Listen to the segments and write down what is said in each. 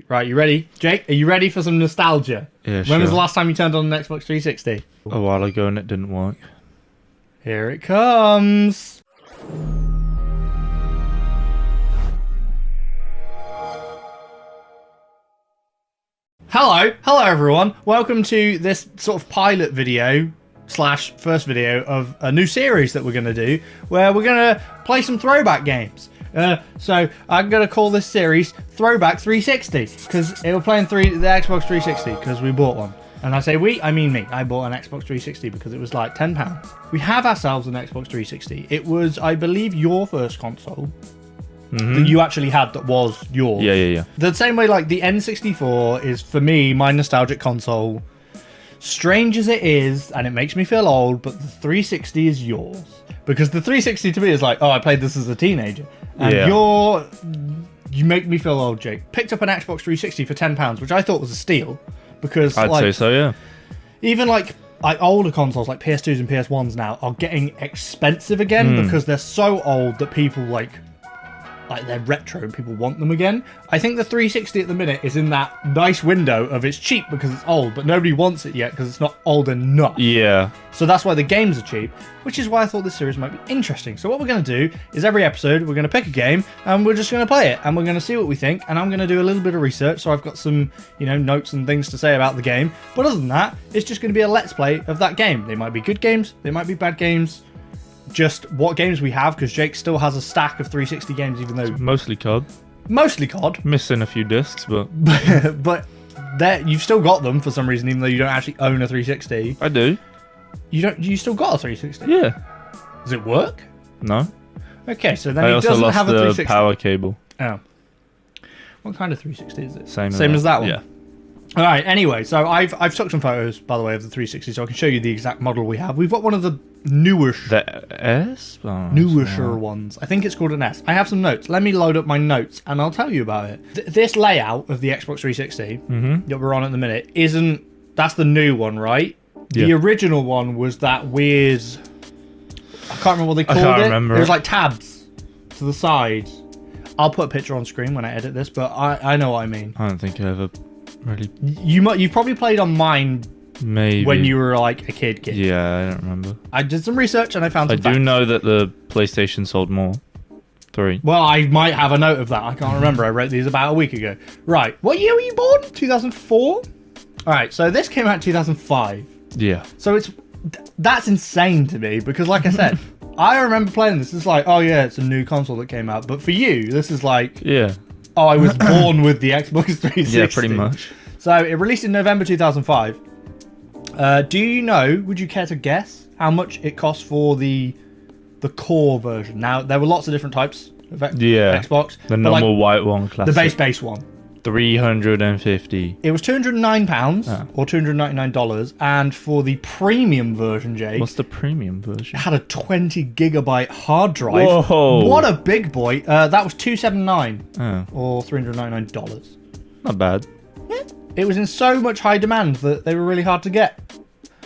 Right, you ready? Jake, are you ready for some nostalgia? Yeah, When sure. was the last time you turned on an Xbox 360? A while ago and it didn't work. Here it comes. Hello everyone. Welcome to this sort of pilot video slash first video of a new series that we're going to do, where we're going to play some throwback games. So I'm going to call this series Throwback 360 because it will play in the Xbox 360 because we bought one. And I say we, I mean me. I bought an Xbox 360 because it was like £10. We have ourselves an Xbox 360. It was, I believe, your first console that you actually had that was yours. Yeah. The same way, like, the N64 is, for me, my nostalgic console. Strange as it is, and it makes me feel old, but the 360 is yours. Because the 360 to me is like, oh, I played this as a teenager. And you make me feel old, Jake. Picked up an Xbox 360 for £10, which I thought was a steal. Because, I'd say so, yeah. Even, like older consoles, like PS2s and PS1s now, are getting expensive again because they're so old that people, like they're retro and people want them again. I think the 360 at the minute is in that nice window of it's cheap because it's old, but nobody wants it yet because it's not old enough. Yeah. So that's why the games are cheap, which is why I thought this series might be interesting. So what we're going to do is every episode we're going to pick a game and we're just going to play it and we're going to see what we think, and I'm going to do a little bit of research, so I've got some, notes and things to say about the game. But other than that, it's just going to be a let's play of that game. They might be good games, they might be bad games. Just what games we have, because Jake still has a stack of 360 games, even though Mostly COD. Mostly COD. Missing a few discs, but but you've still got them for some reason, even though you don't actually own a 360. I do. You still got a 360? Yeah. Does it work? No. Okay, so then I he also doesn't lost have a the 360. power cable. Oh. What kind of 360 is it? Same as that one? Yeah. All right, anyway, so I've took some photos, by the way, of the 360, so I can show you the exact model we have. We've got one of the newish... The S? Oh, newisher ones. I think it's called an S. I have some notes. Let me load up my notes, and I'll tell you about it. This layout of the Xbox 360 that we're on at the minute isn't... That's the new one, right? Yeah. The original one was that weird... I can't remember what they called it. I can't remember. It was like tabs to the side. I'll put a picture on screen when I edit this, but I know what I mean. I don't think I ever really... You probably played on mine Maybe. when you were like a kid. Yeah, I don't remember. I did some research and I found some I facts. do know that the PlayStation sold more. 3. Well, I might have a note of that. I can't remember. I wrote these about a week ago. Right. What year were you born? 2004? All right. So this came out in 2005. Yeah. So that's insane to me because, like I said, I remember playing this. It's like, oh yeah, it's a new console that came out. But for you, this is like, Yeah. oh, I was born with the Xbox 360. Yeah, pretty much. So it released in November 2005. Do you know, would you care to guess how much it cost for the core version? Now, there were lots of different types of Xbox. The normal white one, classic. The base one. 350. It was £209 or $299, and for the premium version, Jake, What's the premium version? it had a 20 gigabyte hard drive. Whoa. What a big boy. That was $279 Oh, or $399. not bad. It was in so much high demand that they were really hard to get.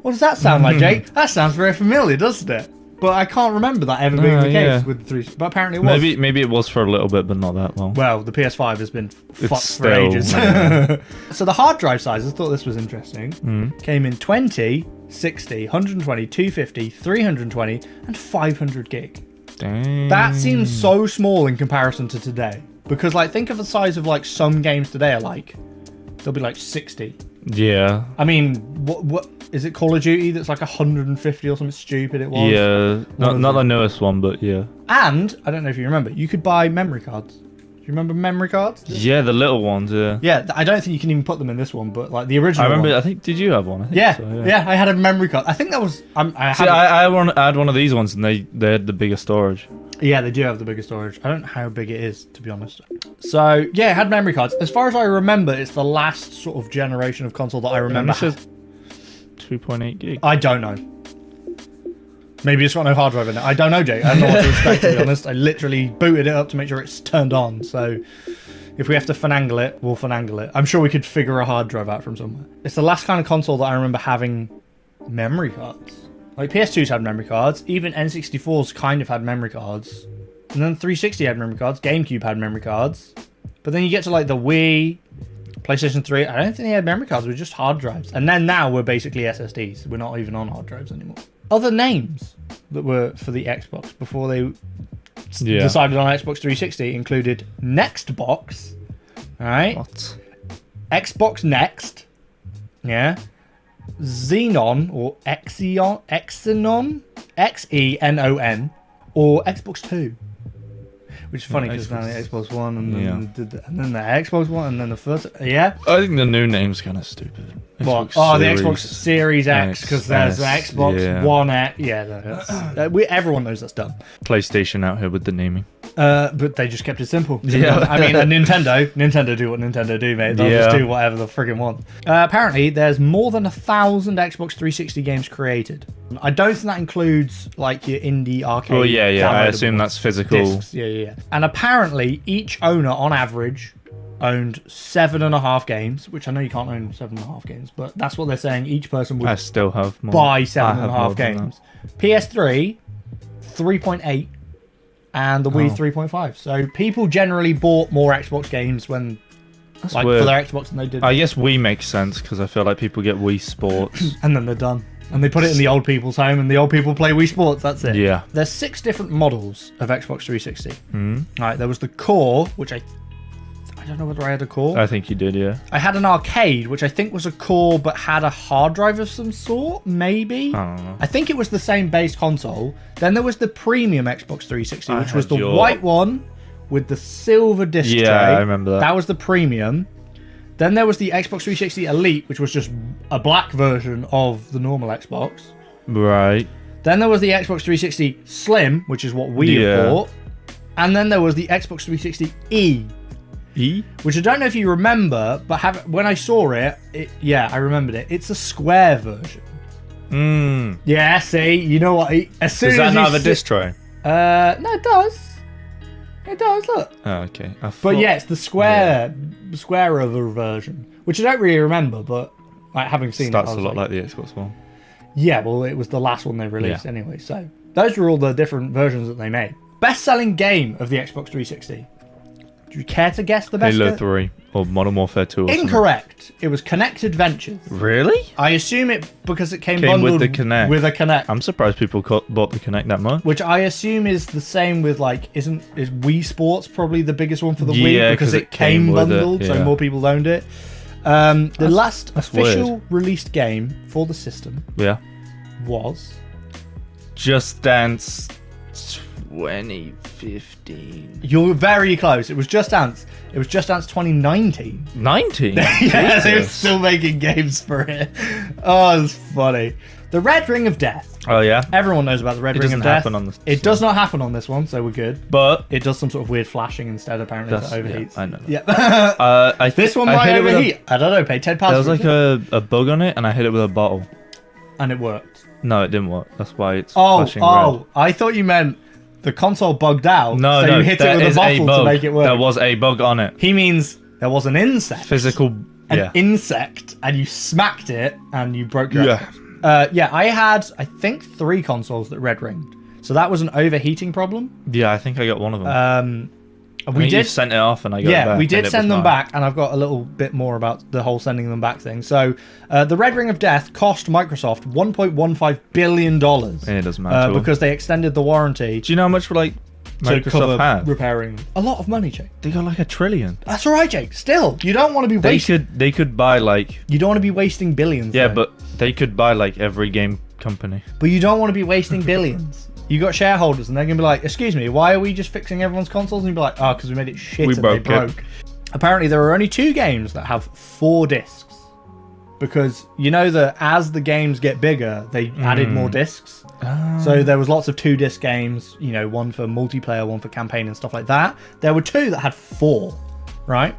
What does that sound like, Jake? That sounds very familiar, doesn't it? But I can't remember that ever being the case yeah. with the 3. But apparently it was. Maybe it was for a little bit, but not that long. Well, the PS5 has been fucked for still, ages. So the hard drive sizes, I thought this was interesting, came in 20, 60, 120, 250, 320, and 500 gig. Dang. That seems so small in comparison to today. Because, like, think of the size of, like, some games today are like, they'll be like 60. Yeah. I mean, what is it, Call of Duty that's like 150 or something stupid it was? Yeah. Not the newest one, but yeah. And, I don't know if you remember, you could buy memory cards. Do you remember memory cards? Yeah, the little ones, yeah. Yeah, I don't think you can even put them in this one, but like the original I remember, one. I think, did you have one? I think Yeah, so, yeah, I had a memory card. I think that was... I had one of these ones, and they had the bigger storage. Yeah, they do have the bigger storage. I don't know how big it is, to be honest. So, yeah, it had memory cards. As far as I remember, it's the last sort of generation of console that I remember. It says 2.8 gig. I don't know. Maybe it's got no hard drive in it. I don't know, Jake. I don't know what to expect, to be honest. I literally booted it up to make sure it's turned on. So if we have to finagle it, we'll finagle it. I'm sure we could figure a hard drive out from somewhere. It's the last kind of console that I remember having memory cards. Like PS2s had memory cards. Even N64s kind of had memory cards. And then 360 had memory cards. GameCube had memory cards. But then you get to like the Wii, PlayStation 3, I don't think they had memory cards. They were just hard drives. And then now we're basically SSDs. We're not even on hard drives anymore. Other names that were for the Xbox before they decided on Xbox 360 included Nextbox. All right. What? Xbox Next. Yeah. Xenon or Xenon, Xenon, or Xbox 2. Which is funny because now the Xbox One and then the Xbox One and then the first. Yeah. I think the new name's kind of stupid. What? Oh, the Xbox Series X because there's the Xbox One X. Yeah, everyone knows that's dumb. PlayStation out here with the naming. But they just kept it simple. Yeah. I mean, Nintendo do what Nintendo do, mate. They'll just do whatever they friggin' want. Apparently, there's more than 1,000 Xbox 360 games created. I don't think that includes like your indie arcade. Oh yeah. I assume that's physical. Discs. Yeah. And apparently, each owner, on average, owned 7.5 games, which I know you can't own 7.5 games, but that's what they're saying. Each person would I still have more. buy 7.5 games. PS3, 3.8, and the Wii 3.5. So people generally bought more Xbox games when, That's like, weird. for their Xbox than they did. I guess Wii makes sense because I feel like people get Wii Sports. And then they're done. And they put it in the old people's home, and the old people play Wii Sports. That's it. Yeah. There's 6 different models of Xbox 360. Right, there was the Core, which I don't know whether I had a Core. I think you did, yeah. I had an Arcade, which I think was a Core, but had a hard drive of some sort, maybe. I don't know. I think it was the same base console. Then there was the premium Xbox 360, which was the your- white one with the silver disc tray. Yeah, I remember that. That was the premium. Then there was the Xbox 360 Elite, which was just a black version of the normal Xbox. Right. Then there was the Xbox 360 Slim, which is what we have bought. And then there was the Xbox 360 E, which I don't know if you remember, but when I saw it, I remembered it. It's a square version. Yeah, see, you know what? As soon Does as that not have a disc tray? No, it does. It does, look. Oh, okay. But yeah, it's the squarer version, which I don't really remember, but like, having seen starts it, a lot like the Xbox One. Yeah, well, it was the last one they released anyway, so those were all the different versions that they made. Best-selling game of the Xbox 360. Do you care to guess the best? Halo 3 or Modern Warfare 2 or Incorrect. It was Connected Ventures. Really? I assume it because it came with bundled the Kinect. with a Kinect. I'm surprised people bought the Kinect that much. Which I assume is the same with, like, is Wii Sports probably the biggest one for the Wii because it came bundled, so more people owned it. The last official released game for the system was Just Dance 2015. You're very close. It was Just Dance. It was Just Dance 2019. 19? Yeah, they were still making games for it. Oh, it's funny. The Red Ring of Death. Oh, yeah? Everyone knows about the Red Ring of Death. It does not happen on this one, so we're good. But it does some sort of weird flashing instead, apparently, that overheats. Yeah, I know that. Yeah. This one might overheat. I don't know. Pay £10. There was like a bug on it, and I hit it with a bottle. And it worked. No, it didn't work. That's why it's flashing red. I thought you meant the console bugged out. No, so you hit it with a bottle to make it work. There was a bug on it. He means there was an insect. Physical. An insect, and you smacked it, and you broke your Xbox. I had, I think, 3 consoles that red ringed. So that was an overheating problem. Yeah, I think I got one of them. We did sent it off, and I got it back. Yeah, we did send them back, and I've got a little bit more about the whole sending them back thing. So, the Red Ring of Death cost Microsoft $1.15 billion. It doesn't matter because they extended the warranty. Do you know how much Microsoft had? Repairing a lot of money, Jake. They got like $1 trillion. That's all right, Jake. Still, you don't want to be wasting. They could buy like. You don't want to be wasting billions. Yeah, though. but they could buy like every game company. But you don't want to be wasting billions. You got shareholders, and they're gonna be like, "Excuse me, why are we just fixing everyone's consoles?" And you'd be like, "Oh, because we made it shit and they broke." Apparently, there are only 2 games that have 4 discs, because you know that as the games get bigger, they added more discs. So there was lots of 2-disc games, you know, one for multiplayer, one for campaign and stuff like that. There were 2 that had 4, right?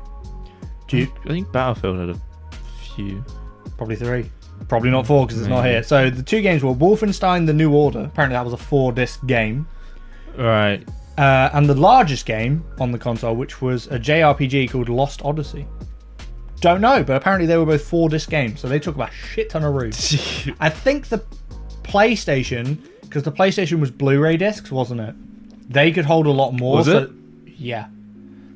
I think Battlefield had a few. Probably 3. Probably not 4 because it's not here. So the 2 games were Wolfenstein: The New Order. Apparently that was a 4-disc game. Right. And the largest game on the console, which was a JRPG called Lost Odyssey. Don't know, but apparently they were both 4-disc games, so they took up a shit ton of room. I think the PlayStation, because the PlayStation was Blu-ray discs, wasn't it? They could hold a lot more. Was it? Yeah.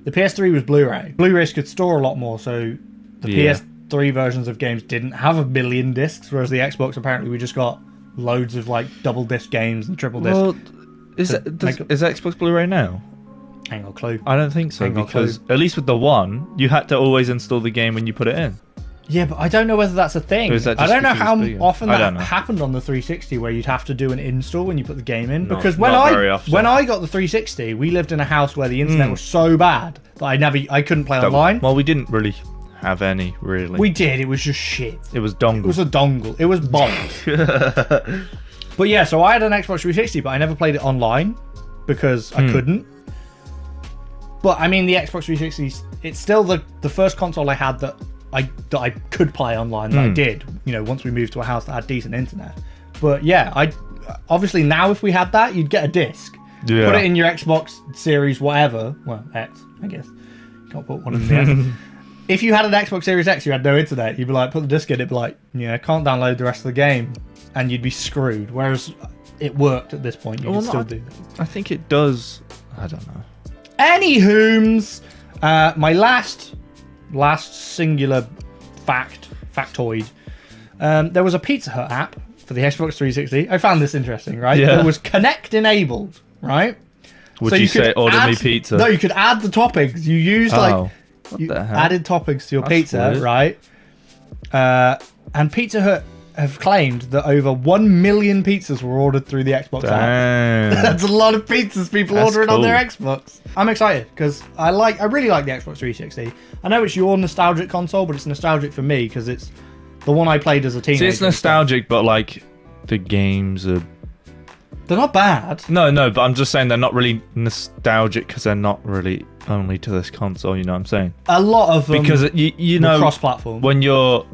The PS3 was Blu-ray. Blu-rays could store a lot more, so the PS3 versions of games didn't have 1 million discs, whereas the Xbox apparently we just got loads of like double disc games and triple disc. Well, is Xbox Blu-ray now? Ain't got a clue. I don't think so, because at least with the one, you had to always install the game when you put it in. Yeah, but I don't know whether that's a thing. I don't know how often that happened on the 360, where you'd have to do an install when you put the game in. Because when I got the 360, we lived in a house where the internet was so bad that I couldn't play online. Well, we didn't really have any, really. We did. It was just shit. It was dongle. It was a dongle. It was bombs. But yeah, so I had an Xbox 360, but I never played it online because I couldn't. But I mean, the Xbox 360, it's still the first console I had that I could play online, that I did, you know, once we moved to a house that had decent internet. But yeah, obviously now if we had that, you'd get a disc. Yeah. Put it in your Xbox Series whatever. Well, X, I guess. You can't put one in the X. If you had an Xbox Series X, you had no internet, you'd be like, put the disc in, it'd be like, yeah, can't download the rest of the game. And you'd be screwed. Whereas it worked at this point. You can still do that. I think it does. I don't know. Anywhooms, my last singular factoid. There was a Pizza Hut app for the Xbox 360. I found this interesting, right? Yeah. It was Connect enabled, right? Would you say order me pizza? No, you could add the toppings. You used you added toppings to your pizza, weird. Right? And Pizza Hut have claimed that over 1 million pizzas were ordered through the Xbox app. That's a lot of pizzas people ordering on their Xbox. I'm excited because I really like the Xbox 360. I know it's your nostalgic console, but it's nostalgic for me because it's the one I played as a teenager. See, it's nostalgic, but like the games are... They're not bad. No, but I'm just saying they're not really nostalgic because they're not really only to this console, you know what I'm saying? A lot of them because you know, cross-platform. When you're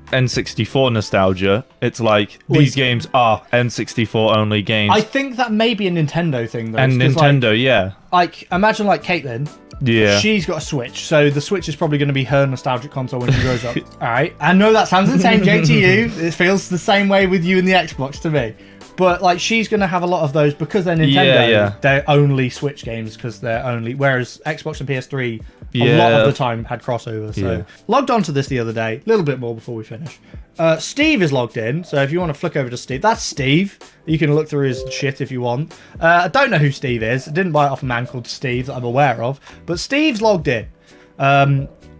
N64 nostalgia, it's like these games are N64 only games. I think that may be a Nintendo thing though. And Nintendo, yeah. Like imagine like Caitlin. Yeah. She's got a Switch, so the Switch is probably going to be her nostalgic console when she grows up. Alright. I know that sounds insane, Jake, to you. It feels the same way with you and the Xbox to me. But like she's going to have a lot of those because they're Nintendo. Yeah. They're only Switch games because they're only... Whereas Xbox and PS3 a lot of the time had crossover. So logged on to this the other day. A little bit more before we finish. Steve is logged in. So if you want to flick over to Steve, that's Steve. You can look through his shit if you want. I don't know who Steve is. I didn't buy it off a man called Steve that I'm aware of. But Steve's logged in.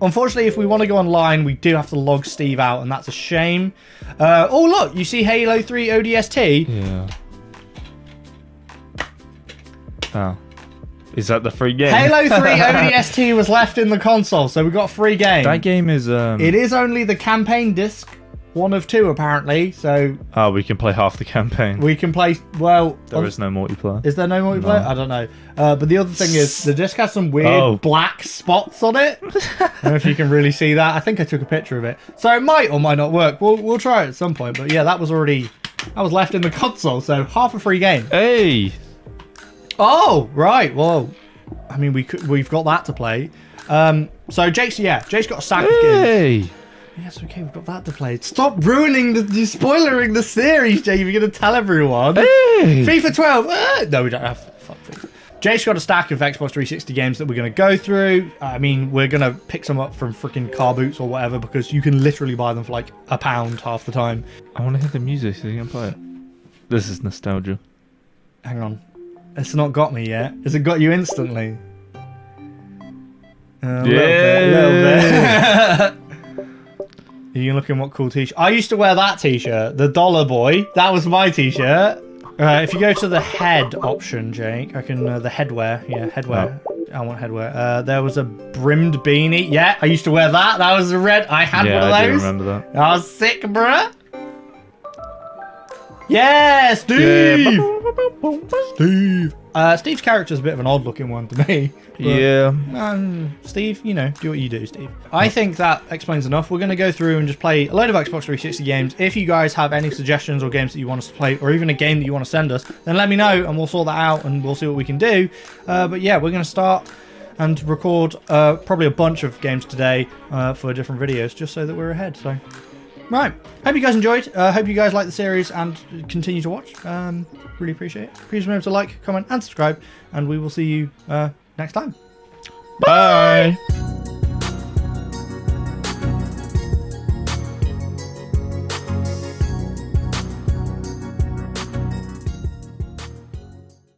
Unfortunately, if we want to go online, we do have to log Steve out, and that's a shame. Oh, look, you see Halo 3 ODST? Yeah. Oh. Is that the free game? Halo 3 ODST was left in the console, so we got a free game. That game is... It is only the campaign disc. 1 of 2, apparently, so... Oh, we can play half the campaign. We can play... Well... There is no multiplayer. Is there no multiplayer? No. I don't know. But the other thing is, the disc has some weird black spots on it. I don't know if you can really see that. I think I took a picture of it. So it might or might not work. We'll try it at some point. But yeah, that was left in the console, so half a free game. Hey! Oh, right. Well, I mean, we've got that to play. So Jake's got a stack of games. Yes, okay, we've got that to play. Stop ruining you're spoilering the series, Jake. You're going to tell everyone. Hey! FIFA 12. No, we don't have. Fuck FIFA. Jake's got a stack of Xbox 360 games that we're going to go through. I mean, we're going to pick some up from freaking car boots or whatever because you can literally buy them for like £1 half the time. I want to hear the music so you can play it. This is nostalgia. Hang on. It's not got me yet. Has it got you instantly? A little bit. You can look at what cool t-shirt. I used to wear that t-shirt, the Dollar Boy. That was my t-shirt. If you go to the head option, Jake, I can the headwear. Yeah, headwear. Oh. I want headwear. There was a brimmed beanie. Yeah, I used to wear that. That was a red. I had one of those. I do remember that. I was sick, bruh. Yeah, Steve. Yeah. Steve. Steve's character's a bit of an odd-looking one to me. Yeah. Steve, you know, do what you do, Steve. I think that explains enough. We're going to go through and just play a load of Xbox 360 games. If you guys have any suggestions or games that you want us to play, or even a game that you want to send us, then let me know and we'll sort that out and we'll see what we can do. But yeah, we're going to start and record probably a bunch of games today for different videos, just so that we're ahead. So, right. Hope you guys enjoyed. Hope you guys like the series and continue to watch. Really appreciate it. Please remember to like, comment, and subscribe, and we will see you next time. Bye.